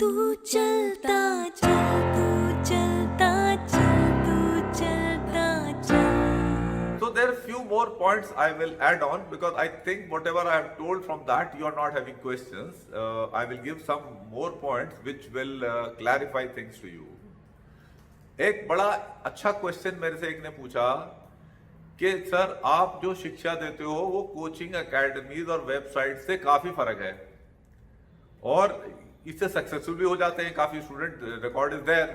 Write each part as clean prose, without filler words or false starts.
तू चलता चल, तू चलता चल, तू चलता चल. So there are few more points I will add on because I think whatever I have told from that you are not having questions. I will give some more points which will clarify things to you. एक बड़ा अच्छा question मेरे से एक ने पूछा कि sir आप जो शिक्षा देते हो वो कोचिंग एकेडमीज और वेबसाइट से काफी फर्क है और इससे सक्सेसफुल भी हो जाते हैं काफी स्टूडेंट. रिकॉर्ड इज देयर,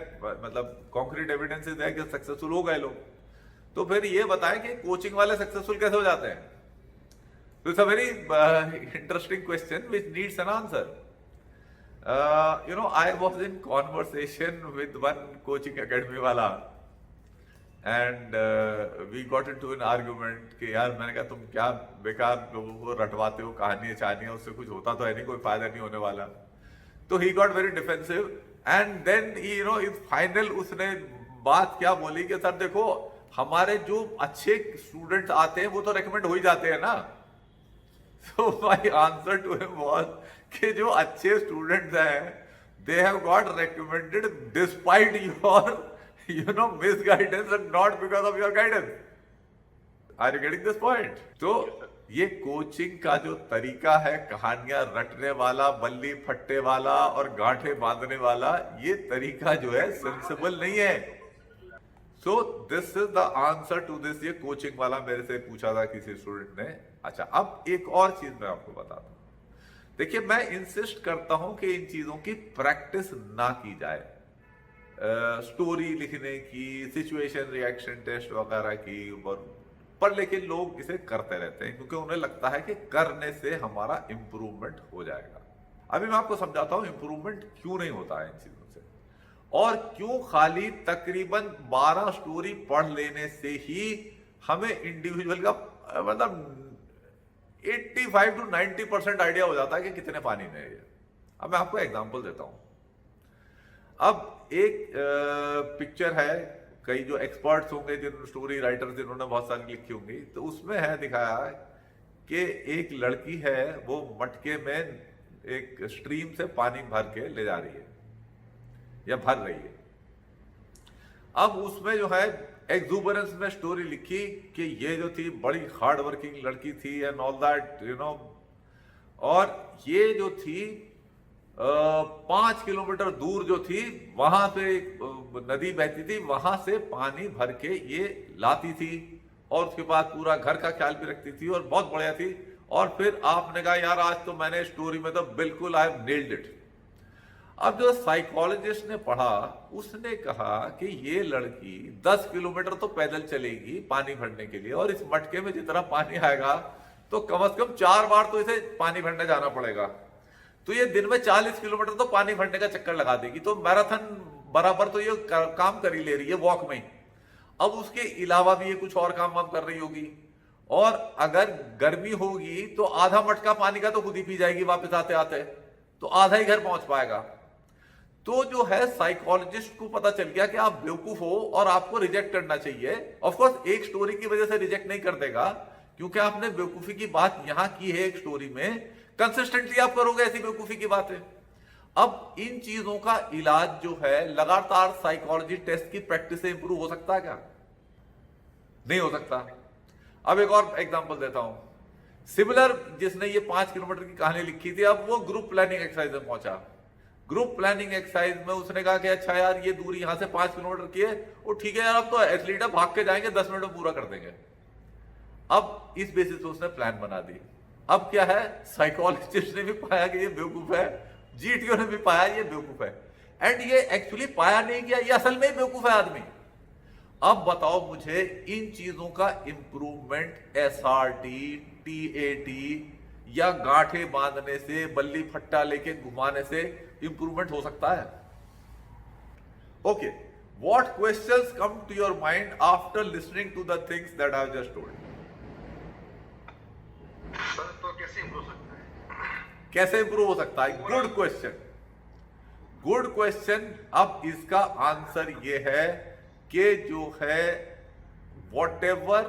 मतलब कॉन्क्रीट एविडेंस इज देयर कि सक्सेसफुल हो गए लोग. तो फिर ये बताएं कि कोचिंग वाले सक्सेसफुल कैसे हो जाते हैं. तो it's a very interesting question which needs an answer. I was in conversation with one coaching academy वाला and we got into an argument कि यार मैंने कहा तुम क्या बेकार लोगों को रटवाते हो कहानियां चाहनियां, उससे कुछ होता तो है नहीं, कोई फायदा नहीं होने वाला. तो he got very defensive and then इस फाइनल उसने बात क्या बोली कि सर देखो हमारे जो अच्छे स्टूडेंट्स आते हैं वो तो रेकमेंड हो ही जाते हैं ना. So my answer to him was कि जो अच्छे स्टूडेंट्स हैं they have got recommended despite your misguidance and not because of your guidance. Are you getting this point? तो ये कोचिंग का जो तरीका है कहानियां रटने वाला, बल्ली फट्टे वाला और गांठे बांधने वाला, ये तरीका जो है सेंसिबल नहीं है. So this is the answer to this. ये कोचिंग वाला मेरे से पूछा था किसी स्टूडेंट ने. अच्छा, अब एक और चीज मैं आपको बताता हूं. देखिए मैं इंसिस्ट करता हूं कि इन चीजों की प्रैक्टिस ना की जाए. स्टोरी लिखने की, सिचुएशन रिएक्शन टेस्ट वगैरह की, पर लेकिन लोग इसे करते रहते हैं क्योंकि उन्हें लगता है कि करने से हमारा इंप्रूवमेंट हो जाएगा. अभी मैं आपको समझाता हूं इंप्रूवमेंट क्यों नहीं होता है इन चीजों से और क्यों खाली तकरीबन 12 स्टोरी पढ़ लेने से ही हमें इंडिविजुअल का मतलब 85 to 90% आइडिया हो जाता है कि कितने पानी में है. अब मैं आपको एग्जांपल देता हूं. अब एक पिक्चर है, कई जो एक्सपर्ट्स होंगे, जिन स्टोरी राइटर्स जिन्होंने बहुत सारी लिखी होंगी, तो उसमें है दिखाया कि एक लड़की है वो मटके में एक स्ट्रीम से पानी भर के ले जा रही है या भर रही है. अब उसमें जो है एक्सुबरेंस में स्टोरी लिखी कि ये जो थी बड़ी हार्ड वर्किंग लड़की थी एंड ऑल दैट और ये जो थी 5 किलोमीटर दूर जो थी वहां से एक नदी बहती थी, वहां से पानी भर के ये लाती थी और उसके बाद पूरा घर का ख्याल भी रखती थी और बहुत बढ़िया थी. और फिर आपने कहा यार आज तो मैंने स्टोरी में तो बिल्कुल आई हैव नेल्ड इट. अब जो साइकोलॉजिस्ट ने पढ़ा उसने कहा कि ये लड़की 10 किलोमीटर तो पैदल चलेगी पानी भरने के लिए और इस मटके में जितना पानी आएगा तो कम से कम 4 बार तो इसे पानी भरने जाना पड़ेगा. तो ये दिन में 40 किलोमीटर तो पानी भरने का चक्कर लगा देगी. तो मैराथन बराबर तो ये काम कर ही ले रही है वॉक में. अब उसके अलावा भी ये कुछ और काम वाम कर रही होगी और अगर गर्मी होगी तो आधा मटका पानी का तो खुद ही पी जाएगी वापस आते आते, तो आधा ही घर पहुंच पाएगा. तो जो है साइकोलॉजिस्ट को पता चल गया कि आप बेवकूफ हो और आपको रिजेक्ट करना चाहिए. ऑफ कोर्स एक स्टोरी की वजह से रिजेक्ट नहीं कर देगा क्योंकि आपने बेवकूफी की बात यहां की है एक स्टोरी में, कंसिस्टेंटली आप करोगे ऐसी बेवकूफी की बातें. अब इन चीजों का इलाज जो है लगातार साइकोलॉजी टेस्ट की प्रैक्टिस से इंप्रूव हो सकता है क्या? नहीं हो सकता. अब एक और एग्जांपल देता हूं. सिमिलर जिसने ये 5 किलोमीटर की कहानी लिखी थी, अब वो ग्रुप प्लानिंग एक्सरसाइज में पहुंचा. ग्रुप प्लानिंग एक्सरसाइज में उसने कहा कि अच्छा यार ये दूरी यहां से 5 किलोमीटर की है, वो ठीक है यार अब तो एथलीट है, भाग के जाएंगे 10 मिनट में पूरा कर देंगे. अब इस बेसिस पे उसने प्लान बना दी. अब क्या है, साइकोलॉजिस्ट ने भी पाया कि ये बेवकूफ है, जीटीओ ने भी पाया ये बेवकूफ है, एंड ये एक्चुअली पाया नहीं गया, ये असल में ही बेवकूफ है आदमी. अब बताओ मुझे इन चीजों का इंप्रूवमेंट एसआरटी, टीएटी या गांठे बांधने से, बल्ली फट्टा लेके घुमाने से इंप्रूवमेंट हो सकता है? Okay, what questions come to your mind after listening to the things that I have just told? Sir तो कैसे इंप्रूव सकता है? कैसे इंप्रूव हो सकता है? Good question, good question. अब इसका आंसर ये है कि जो है whatever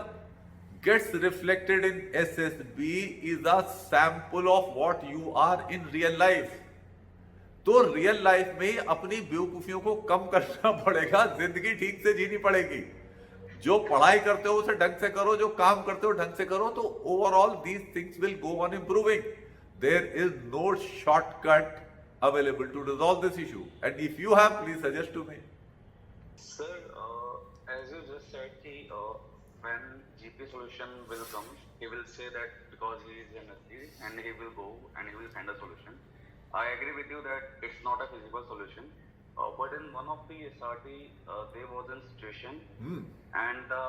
gets reflected in SSB is a sample of what you are in real life. तो रियल लाइफ में अपनी बेवकूफियों को कम करना पड़ेगा, जिंदगी ठीक से जीनी पड़ेगी। जो पढ़ाई करते हो उसे ढंग से करो, जो काम करते हो ढंग से करो, तो overall these things will go on improving. There is no shortcut available to resolve this issue, and if you have, please suggest to me. Sir, as you just said, when GP solution will come, he will say that because he is an athlete and he will go and he will find a solution. I agree with you that it's not a feasible solution. But in one of the SRT, there was a situation, and the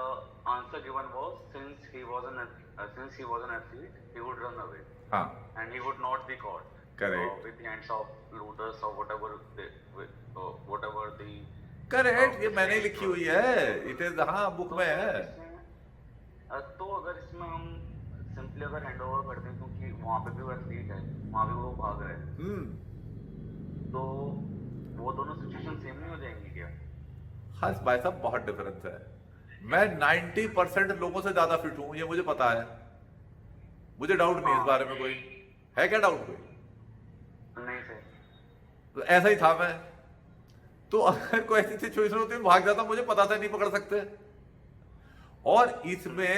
answer given was since he was an athlete, he would run away, and he would not be caught. Correct. With the hands of looters or whatever the correct, ये मैंने लिखी हुई है, it is, हाँ book में है। तो अगर इसमें हम सिंपली अगर हैंड ओवर कर दें, क्योंकि वहाँ पे भी वो एथलीट है, वहाँ भी वो भाग रहे हैं, तो वो दोनों सिचुएशन सेम नहीं हो जाएंगी क्या? हाँ भाई साहब, बहुत डिफरेंस है। मैं 90% लोगों से ज्यादा फिट हूं, ये मुझे पता है, मुझे डाउट नहीं है इस बारे में। कोई है क्या डाउट? कोई नहीं सर। तो ऐसा ही था मैं, तो अगर कोई ऐसी सिचुएशन होती है भाग जाता, मुझे पता था नहीं पकड़ सकते। और इसमें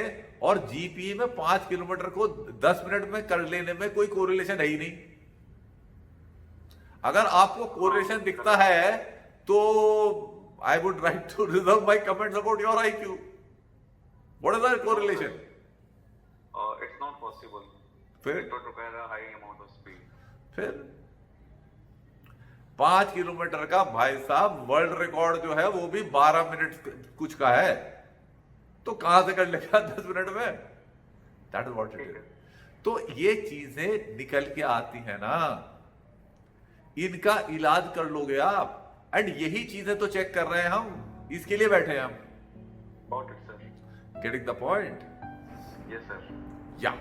और जीपी में 5 किलोमीटर को 10 मिनट में कर लेने में कोई कोरिलेशन है ही नहीं। अगर आपको कोरिलेशन दिखता है तो I would like to reserve my comments about your IQ। What is the correlation? It's not possible. फिर it would require a high amount of speed. फिर 5 किलोमीटर का भाई साहब वर्ल्ड रिकॉर्ड जो है वो भी 12 मिनट कुछ का है, तो कहां से कर लेगा 10 मिनट में? That is what it is. तो ये चीजें निकल के आती है ना, इनका इलाज कर लोगे आप, एंड यही चीजें तो चेक कर रहे हैं हम, इसके लिए बैठे हैं हम। Got it, sir. Getting the point? Yes, sir. या